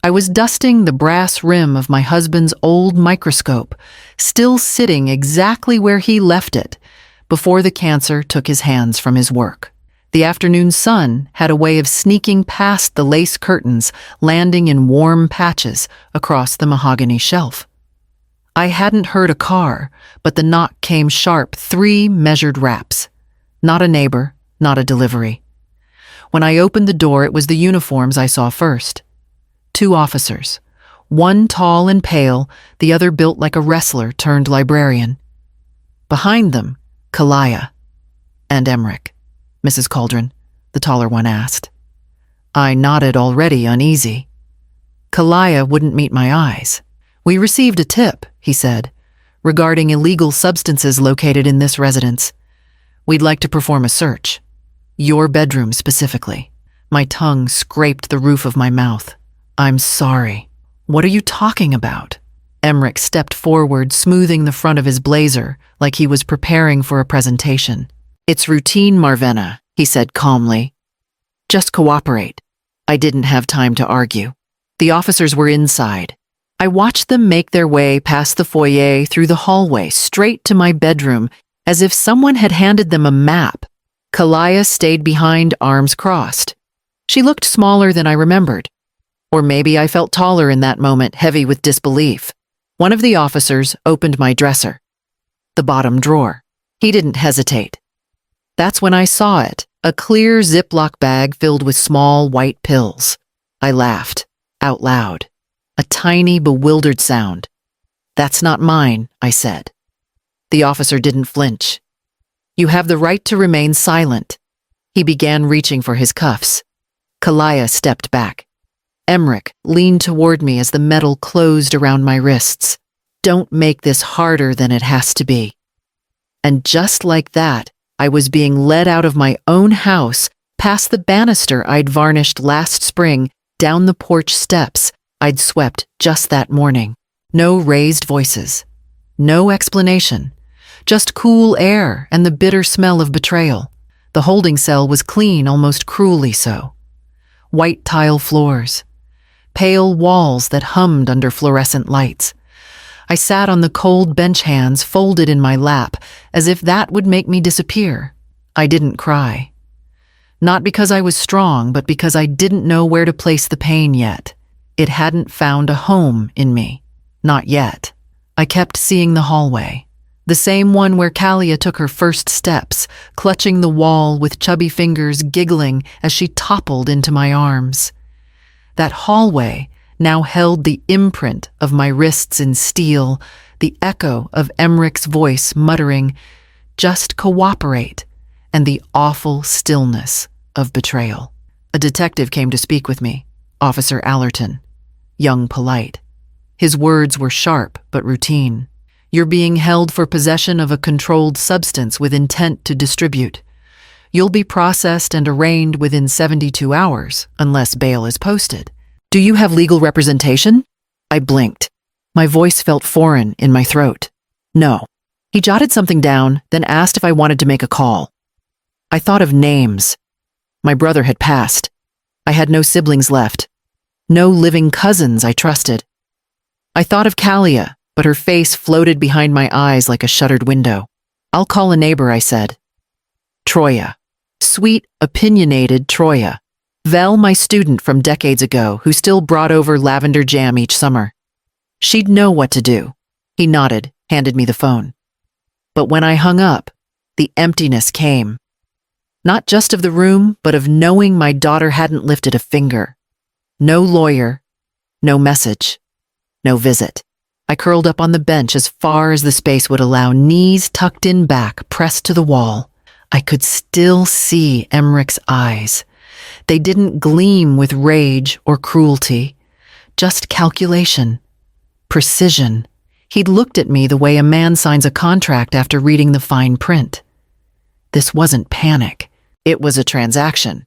I was dusting the brass rim of my husband's old microscope, still sitting exactly where he left it, before the cancer took his hands from his work. The afternoon sun had a way of sneaking past the lace curtains, landing in warm patches across the mahogany shelf. I hadn't heard a car, but the knock came sharp, 3 measured raps. Not a neighbor, not a delivery. When I opened the door, it was the uniforms I saw first. 2 officers, one tall and pale, the other built like a wrestler turned librarian. Behind them, Kalia. And Emmerich, Mrs. Cauldron, the taller one asked. I nodded, already uneasy. Kalia wouldn't meet my eyes. We received a tip, he said, regarding illegal substances located in this residence. We'd like to perform a search. Your bedroom specifically. My tongue scraped the roof of my mouth. I'm sorry. What are you talking about? Emmerich stepped forward, smoothing the front of his blazer, like he was preparing for a presentation. It's routine, Marvena, he said calmly. Just cooperate. I didn't have time to argue. The officers were inside. I watched them make their way past the foyer, through the hallway, straight to my bedroom, as if someone had handed them a map. Kalia stayed behind, arms crossed. She looked smaller than I remembered. Or maybe I felt taller in that moment, heavy with disbelief. One of the officers opened my dresser. The bottom drawer. He didn't hesitate. That's when I saw it, a clear Ziploc bag filled with small white pills. I laughed, out loud. A tiny, bewildered sound. That's not mine, I said. The officer didn't flinch. You have the right to remain silent. He began reaching for his cuffs. Kalia stepped back. Emmerich leaned toward me as the metal closed around my wrists. Don't make this harder than it has to be. And just like that, I was being led out of my own house, past the banister I'd varnished last spring, down the porch steps I'd swept just that morning. No raised voices. No explanation. Just cool air and the bitter smell of betrayal. The holding cell was clean, almost cruelly so. White tile floors. Pale walls that hummed under fluorescent lights. I sat on the cold bench, hands folded in my lap, as if that would make me disappear. I didn't cry. Not because I was strong, but because I didn't know where to place the pain yet. It hadn't found a home in me. Not yet. I kept seeing the hallway. The same one where Kalia took her first steps, clutching the wall with chubby fingers, giggling as she toppled into my arms. That hallway now held the imprint of my wrists in steel, the echo of Emmerich's voice muttering, "Just cooperate," and the awful stillness of betrayal. A detective came to speak with me, Officer Allerton, young, polite. His words were sharp but routine. You're being held for possession of a controlled substance with intent to distribute. You'll be processed and arraigned within 72 hours, unless bail is posted. Do you have legal representation? I blinked. My voice felt foreign in my throat. No. He jotted something down, then asked if I wanted to make a call. I thought of names. My brother had passed. I had no siblings left. No living cousins I trusted. I thought of Kalia, but her face floated behind my eyes like a shuttered window. I'll call a neighbor, I said. Troya. Sweet, opinionated Troya. Vel, my student from decades ago, who still brought over lavender jam each summer. She'd know what to do. He nodded, handed me the phone. But when I hung up, the emptiness came. Not just of the room, but of knowing my daughter hadn't lifted a finger. No lawyer, no message, no visit. I curled up on the bench as far as the space would allow, knees tucked in back, pressed to the wall. I could still see Emmerich's eyes. They didn't gleam with rage or cruelty, just calculation, precision. He'd looked at me the way a man signs a contract after reading the fine print. This wasn't panic. It was a transaction.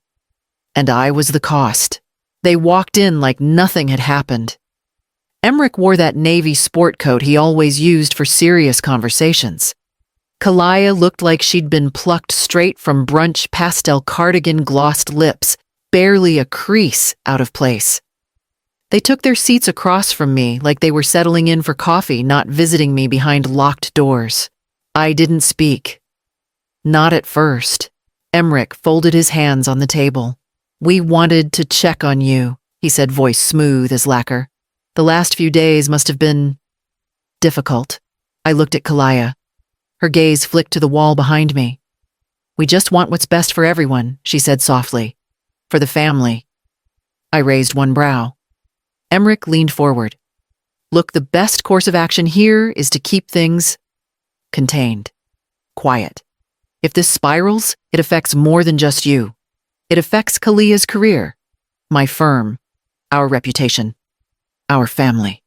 And I was the cost. They walked in like nothing had happened. Emmerich wore that navy sport coat he always used for serious conversations. Kalia looked like she'd been plucked straight from brunch, pastel cardigan, glossed lips, barely a crease out of place. They took their seats across from me like they were settling in for coffee, not visiting me behind locked doors. I didn't speak. Not at first. Emmerich folded his hands on the table. "We wanted to check on you," he said, voice smooth as lacquer. "The last few days must have been difficult." I looked at Kalaya. Her gaze flicked to the wall behind me. "We just want what's best for everyone," she said softly. "For the family." I raised one brow. Emmerich leaned forward. "Look, the best course of action here is to keep things contained, quiet. If this spirals, it affects more than just you. It affects Kalia's career, my firm, our reputation, our family."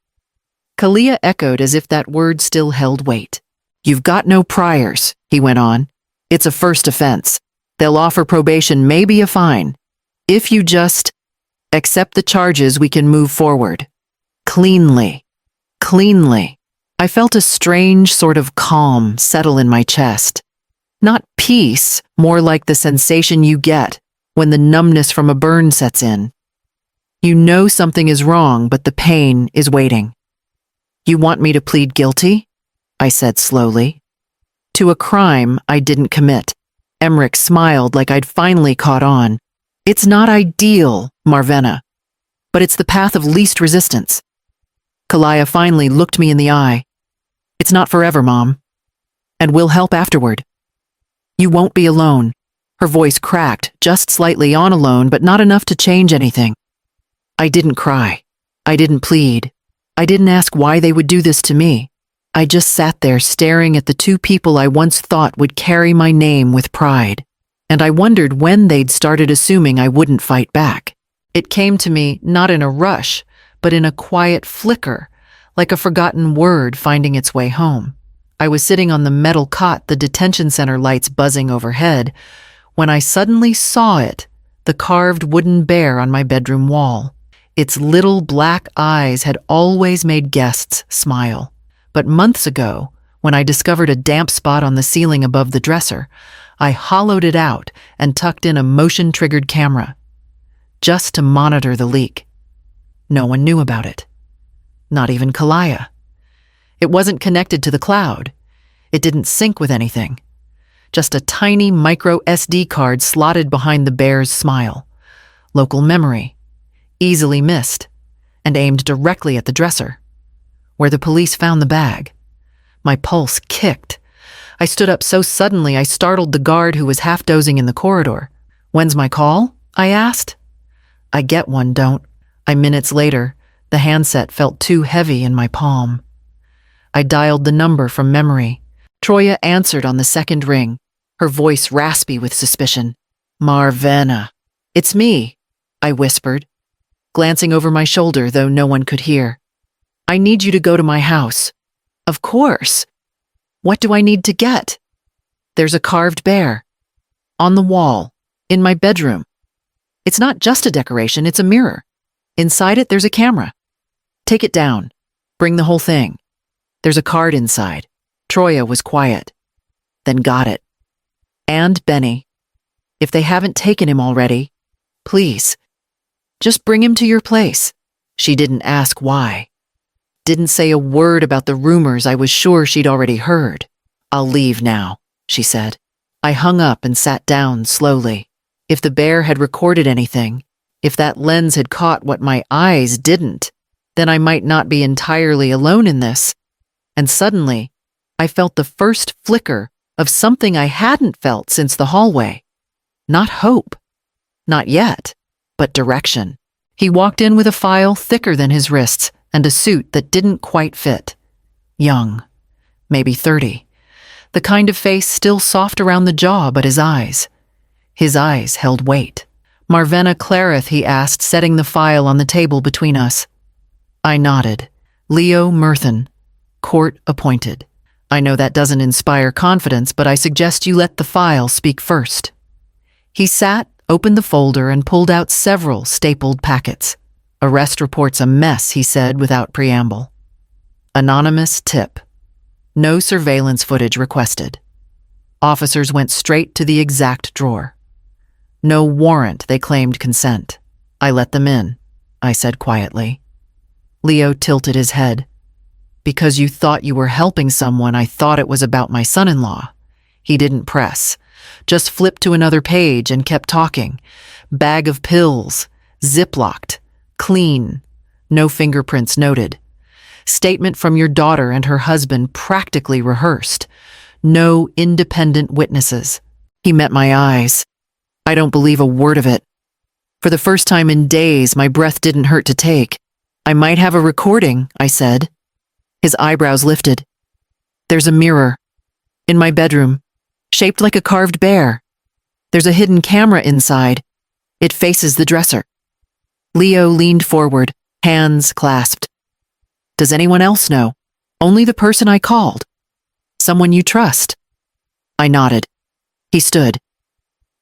Kalia echoed as if that word still held weight. "You've got no priors," he went on. "It's a first offense. They'll offer probation, maybe a fine. If you just accept the charges, we can move forward. Cleanly. Cleanly." I felt a strange sort of calm settle in my chest. Not peace, more like the sensation you get when the numbness from a burn sets in. You know something is wrong, but the pain is waiting. "You want me to plead guilty?" I said slowly. "To a crime I didn't commit." Emmerich smiled like I'd finally caught on. "It's not ideal, Marvena, but it's the path of least resistance." Kalaya finally looked me in the eye. "It's not forever, Mom. And we'll help afterward. You won't be alone." Her voice cracked, just slightly on alone, but not enough to change anything. I didn't cry. I didn't plead. I didn't ask why they would do this to me. I just sat there staring at the two people I once thought would carry my name with pride. And I wondered when they'd started assuming I wouldn't fight back. It came to me not in a rush, but in a quiet flicker, like a forgotten word finding its way home. I was sitting on the metal cot, the detention center lights buzzing overhead, when I suddenly saw it, the carved wooden bear on my bedroom wall. Its little black eyes had always made guests smile. But months ago, when I discovered a damp spot on the ceiling above the dresser, I hollowed it out and tucked in a motion-triggered camera, just to monitor the leak. No one knew about it. Not even Kalaya. It wasn't connected to the cloud. It didn't sync with anything. Just a tiny micro SD card slotted behind the bear's smile. Local memory. Easily missed. And aimed directly at the dresser, where the police found the bag. My pulse kicked. I stood up so suddenly I startled the guard who was half dozing in the corridor. "When's my call?" I asked. "I get one, don't." Minutes later, the handset felt too heavy in my palm. I dialed the number from memory. Troya answered on the second ring, her voice raspy with suspicion. "Marvena." "It's me," I whispered, glancing over my shoulder though no one could hear. "I need you to go to my house." "Of course. What do I need to get?" "There's a carved bear. On the wall. In my bedroom. It's not just a decoration, it's a mirror. Inside it, there's a camera. Take it down. Bring the whole thing. There's a card inside." Troya was quiet. "Then got it. And Benny. If they haven't taken him already, please, just bring him to your place." She didn't ask why. Didn't say a word about the rumors I was sure she'd already heard. "I'll leave now," she said. I hung up and sat down slowly. If the bear had recorded anything, if that lens had caught what my eyes didn't, then I might not be entirely alone in this. And suddenly, I felt the first flicker of something I hadn't felt since the hallway. Not hope. Not yet, but direction. He walked in with a file thicker than his wrists and a suit that didn't quite fit. Young, maybe 30. The kind of face still soft around the jaw, but his eyes held weight. "Marvena Clarith," he asked, setting the file on the table between us. I nodded. "Leo Murthan, court appointed." "I know that doesn't inspire confidence, but I suggest you let the file speak first." He sat, opened the folder, and pulled out several stapled packets. "Arrest report's a mess," he said without preamble. "Anonymous tip. No surveillance footage requested." Officers went straight to the exact drawer. "No warrant," they claimed consent. "I let them in," I said quietly. Leo tilted his head. Because you thought you were helping someone, I thought it was about my son-in-law. He didn't press, just flipped to another page and kept talking. Bag of pills, ziplocked, clean, no fingerprints noted. Statement from your daughter and her husband practically rehearsed. No independent witnesses. He met my eyes. I don't believe a word of it. For the first time in days, my breath didn't hurt to take. I might have a recording, I said. His eyebrows lifted. There's a mirror. In my bedroom. Shaped like a carved bear. There's a hidden camera inside. It faces the dresser. Leo leaned forward, hands clasped. Does anyone else know? Only the person I called. Someone you trust. I nodded. He stood.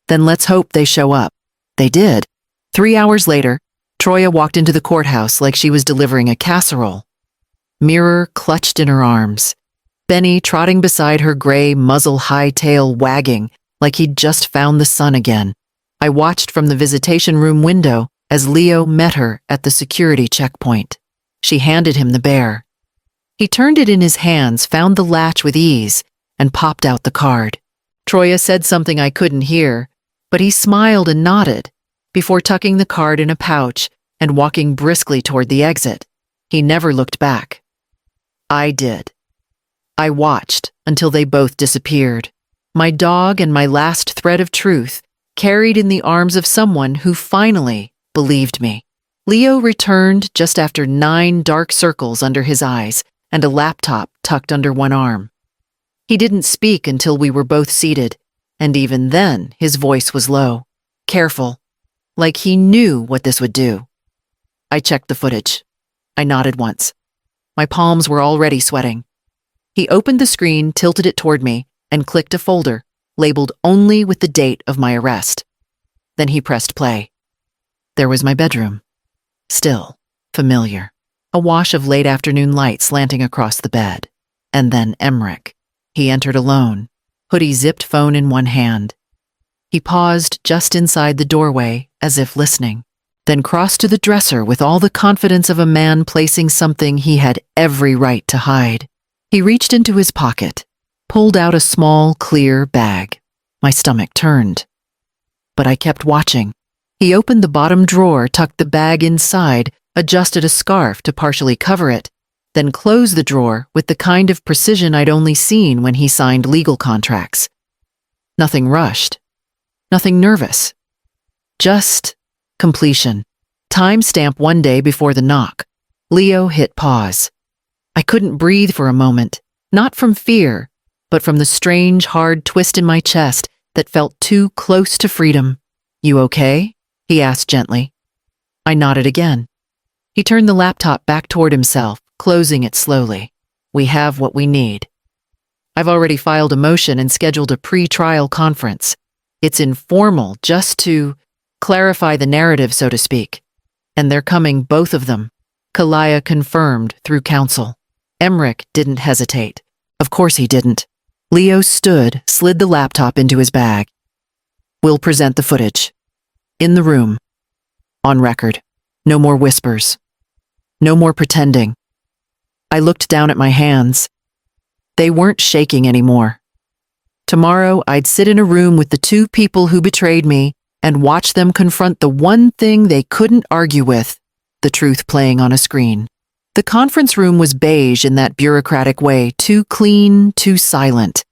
Then let's hope they show up. They did. 3 hours later, Troya walked into the courthouse like she was delivering a casserole. Mirror clutched in her arms. Benny trotting beside her, gray muzzle-high tail wagging like he'd just found the sun again. I watched from the visitation room window as Leo met her at the security checkpoint. She handed him the bear. He turned it in his hands, found the latch with ease, and popped out the card. Troya said something I couldn't hear, but he smiled and nodded before tucking the card in a pouch and walking briskly toward the exit. He never looked back. I did. I watched until they both disappeared. My dog and my last thread of truth carried in the arms of someone who finally believed me. Leo returned just after 9 dark circles under his eyes and a laptop tucked under one arm. He didn't speak until we were both seated, and even then his voice was low, careful, like he knew what this would do. I checked the footage. I nodded once. My palms were already sweating. He opened the screen, tilted it toward me, and clicked a folder, labeled only with the date of my arrest. Then he pressed play. There was my bedroom. Still, familiar. A wash of late afternoon light slanting across the bed. And then Emmerich. He entered alone, hoodie-zipped phone in one hand. He paused just inside the doorway, as if listening, then crossed to the dresser with all the confidence of a man placing something he had every right to hide. He reached into his pocket, pulled out a small, clear bag. My stomach turned. But I kept watching. He opened the bottom drawer, tucked the bag inside, adjusted a scarf to partially cover it, then closed the drawer with the kind of precision I'd only seen when he signed legal contracts. Nothing rushed. Nothing nervous. Just completion. Timestamp 1 day before the knock. Leo hit pause. I couldn't breathe for a moment, not from fear, but from the strange, hard twist in my chest that felt too close to freedom. You okay? He asked gently. I nodded again. He turned the laptop back toward himself, closing it slowly. We have what we need. I've already filed a motion and scheduled a pre-trial conference. It's informal, just to clarify the narrative, so to speak. And they're coming, both of them. Kalaya confirmed through counsel. Emmerich didn't hesitate. Of course he didn't. Leo stood, slid the laptop into his bag. We'll present the footage. In the room. On record. No more whispers. No more pretending. I looked down at my hands. They weren't shaking anymore. Tomorrow, I'd sit in a room with the 2 people who betrayed me and watch them confront the one thing they couldn't argue with, the truth playing on a screen. The conference room was beige in that bureaucratic way, too clean, too silent,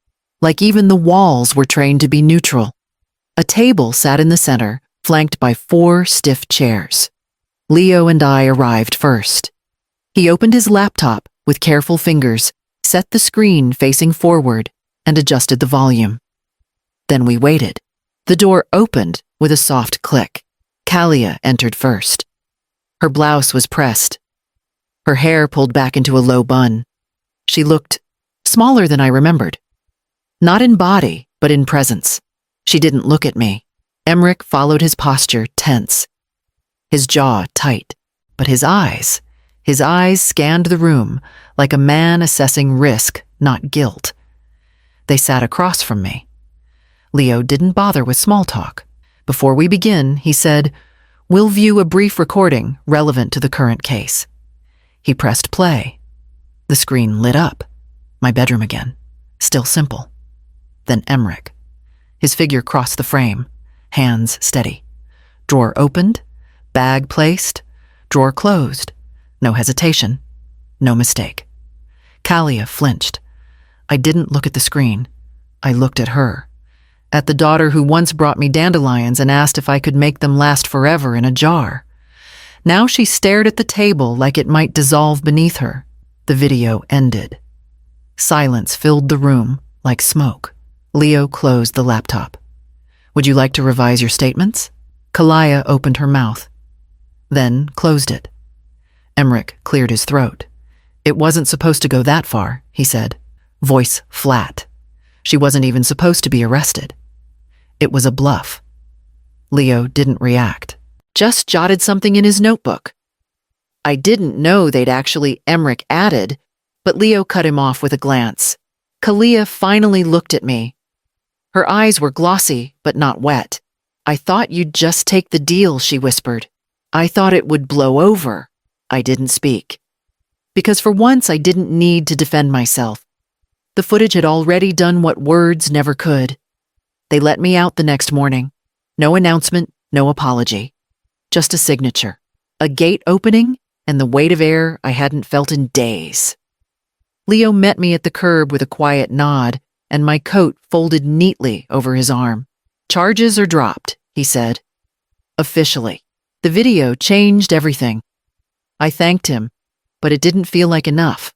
like even the walls were trained to be neutral. A table sat in the center, flanked by 4 stiff chairs. Leo and I arrived first. He opened his laptop with careful fingers, set the screen facing forward, and adjusted the volume. Then we waited. The door opened with a soft click. Kalia entered first. Her blouse was pressed. Her hair pulled back into a low bun. She looked smaller than I remembered. Not in body, but in presence. She didn't look at me. Emmerich followed his posture, tense. His jaw tight, but his eyes scanned the room like a man assessing risk, not guilt. They sat across from me. Leo didn't bother with small talk. Before we begin, he said, "We'll view a brief recording relevant to the current case." He pressed play. The screen lit up. My bedroom again. Still simple. Then Emmerich. His figure crossed the frame, hands steady. Drawer opened, bag placed, drawer closed. No hesitation, no mistake. Kalia flinched. I didn't look at the screen. I looked at her. At the daughter who once brought me dandelions and asked if I could make them last forever in a jar. Now she stared at the table like it might dissolve beneath her. The video ended. Silence filled the room like smoke. Leo closed the laptop. Would you like to revise your statements? Kalia opened her mouth, then closed it. Emmerich cleared his throat. It wasn't supposed to go that far, he said, voice flat. She wasn't even supposed to be arrested. It was a bluff. Leo didn't react, just jotted something in his notebook. I didn't know they'd actually, Emmerich added, but Leo cut him off with a glance. Kalia finally looked at me. Her eyes were glossy, but not wet. I thought you'd just take the deal, she whispered. I thought it would blow over. I didn't speak. Because for once I didn't need to defend myself. The footage had already done what words never could. They let me out the next morning. No announcement, no apology. Just a signature. A gate opening and the weight of air I hadn't felt in days. Leo met me at the curb with a quiet nod and my coat folded neatly over his arm. Charges are dropped, he said. Officially. The video changed everything. I thanked him, but it didn't feel like enough.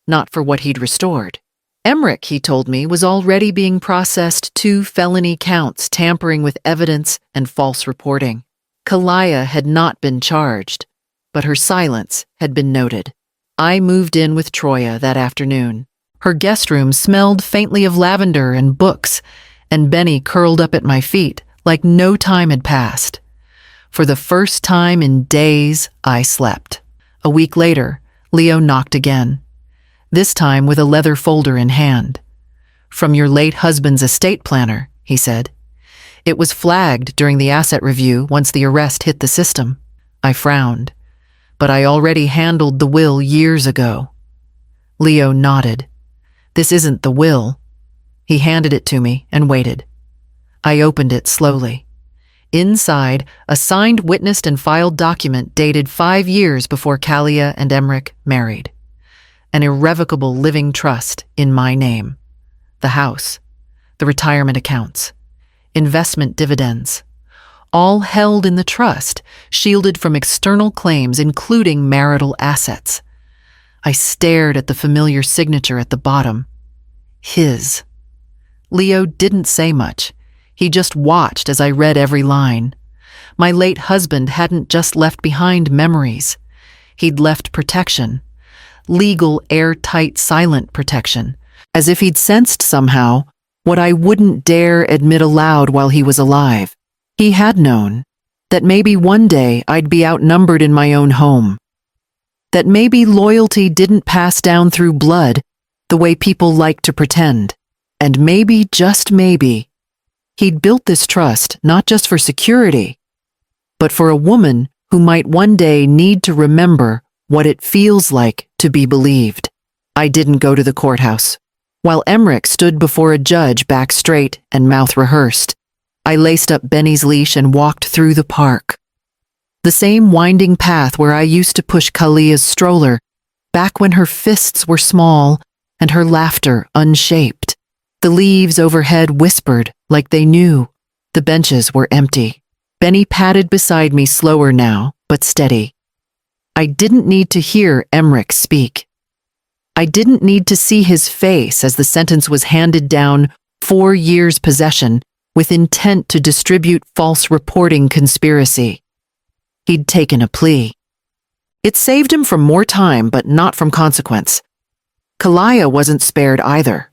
Not for what he'd restored. Emmerich, he told me, was already being processed 2 felony counts, tampering with evidence and false reporting. Kalia had not been charged, but her silence had been noted. I moved in with Troya that afternoon. Her guest room smelled faintly of lavender and books, and Benny curled up at my feet like no time had passed. For the first time in days, I slept. A week later, Leo knocked again, this time with a leather folder in hand. From your late husband's estate planner, he said. It was flagged during the asset review once the arrest hit the system. I frowned, but I already handled the will years ago. Leo nodded. This isn't the will. He handed it to me and waited. I opened it slowly. Inside, a signed, witnessed, and filed document dated 5 years before Kalia and Emmerich married. An irrevocable living trust in my name. The house, the retirement accounts, investment dividends, all held in the trust, shielded from external claims, including marital assets. I stared at the familiar signature at the bottom. His. Leo didn't say much. He just watched as I read every line. My late husband hadn't just left behind memories. He'd left protection. Legal, airtight, silent protection. As if he'd sensed somehow what I wouldn't dare admit aloud while he was alive. He had known that maybe one day I'd be outnumbered in my own home. That maybe loyalty didn't pass down through blood the way people like to pretend. And maybe, just maybe, he'd built this trust not just for security, but for a woman who might one day need to remember what it feels like to be believed. I didn't go to the courthouse. While Emmerich stood before a judge, back straight and mouth rehearsed, I laced up Benny's leash and walked through the park. The same winding path where I used to push Kalia's stroller, back when her fists were small and her laughter unshaped. The leaves overhead whispered like they knew. The benches were empty. Benny padded beside me, slower now, but steady. I didn't need to hear Emmerich speak. I didn't need to see his face as the sentence was handed down: 4 years possession with intent to distribute false reporting conspiracy. He'd taken a plea. It saved him from more time, but not from consequence. Kalia wasn't spared either.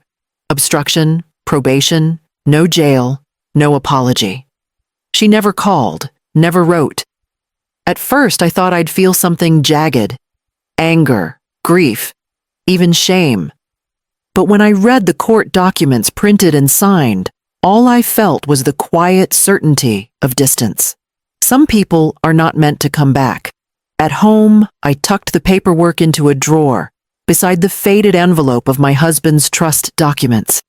Obstruction, probation, no jail, no apology. She never called, never wrote. At first, I thought I'd feel something jagged. Anger, grief, even shame. But when I read the court documents printed and signed, all I felt was the quiet certainty of distance. Some people are not meant to come back. At home, I tucked the paperwork into a drawer, beside the faded envelope of my husband's trust documents.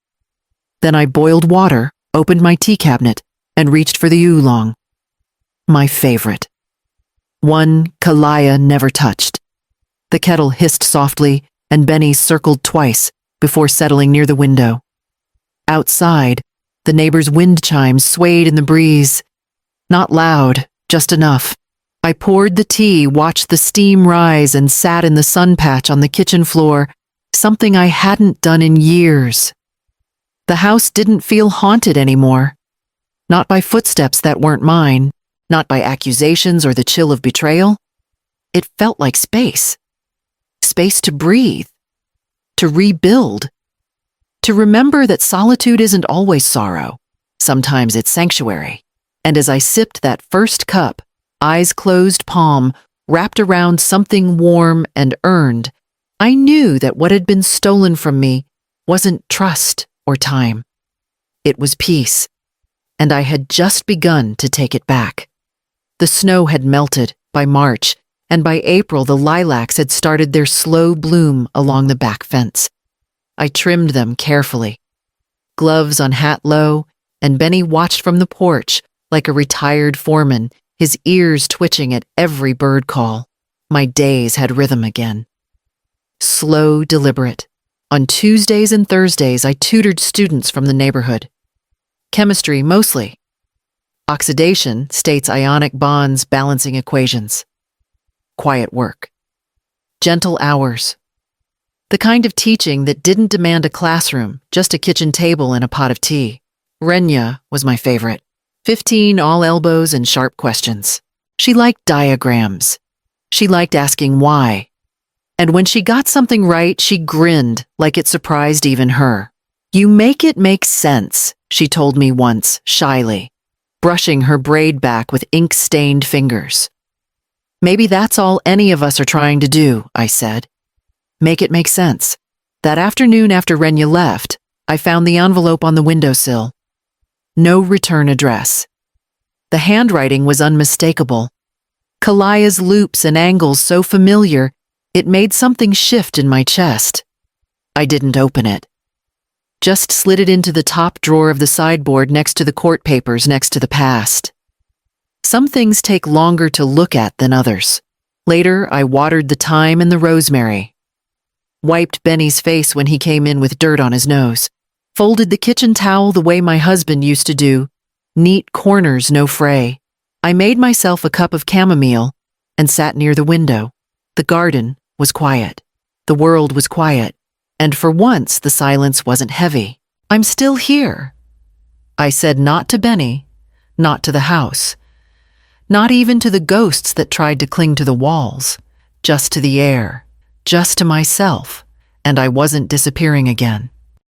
Then I boiled water, opened my tea cabinet, and reached for the oolong. My favorite. One Kalaya never touched. The kettle hissed softly, and Benny circled twice before settling near the window. Outside, the neighbor's wind chimes swayed in the breeze. Not loud, just enough. I poured the tea, watched the steam rise, and sat in the sun patch on the kitchen floor, something I hadn't done in years. The house didn't feel haunted anymore. Not by footsteps that weren't mine, not by accusations or the chill of betrayal. It felt like space. Space to breathe, to rebuild, to remember that solitude isn't always sorrow. Sometimes it's sanctuary. And as I sipped that first cup, eyes closed, palm wrapped around something warm and earned, I knew that what had been stolen from me wasn't trust or time. It was peace, and I had just begun to take it back. The snow had melted by March, and by April the lilacs had started their slow bloom along the back fence. I trimmed them carefully. Gloves on hat low, and Benny watched from the porch like a retired foreman, his ears twitching at every bird call. My days had rhythm again. Slow, deliberate. On Tuesdays and Thursdays, I tutored students from the neighborhood. Chemistry, mostly. Oxidation states ionic bonds, balancing equations. Quiet work. Gentle hours. The kind of teaching that didn't demand a classroom, just a kitchen table and a pot of tea. Renya was my favorite. 15 all elbows and sharp questions. She liked diagrams. She liked asking why. And when she got something right, she grinned like it surprised even her. "You make it make sense," she told me once, shyly, brushing her braid back with ink-stained fingers. "Maybe that's all any of us are trying to do," I said. Make it make sense. That afternoon after Renya left, I found the envelope on the windowsill. No return address. The handwriting was unmistakable. Kalaya's loops and angles so familiar, it made something shift in my chest. I didn't open it. Just slid it into the top drawer of the sideboard next to the court papers next to the past. Some things take longer to look at than others. Later, I watered the thyme and the rosemary. Wiped Benny's face when he came in with dirt on his nose. Folded the kitchen towel the way my husband used to do. Neat corners, no fray. I made myself a cup of chamomile and sat near the window. The garden was quiet. The world was quiet. And for once, the silence wasn't heavy. "I'm still here," I said, not to Benny, not to the house, not even to the ghosts that tried to cling to the walls, just to the air, just to myself, and I wasn't disappearing again.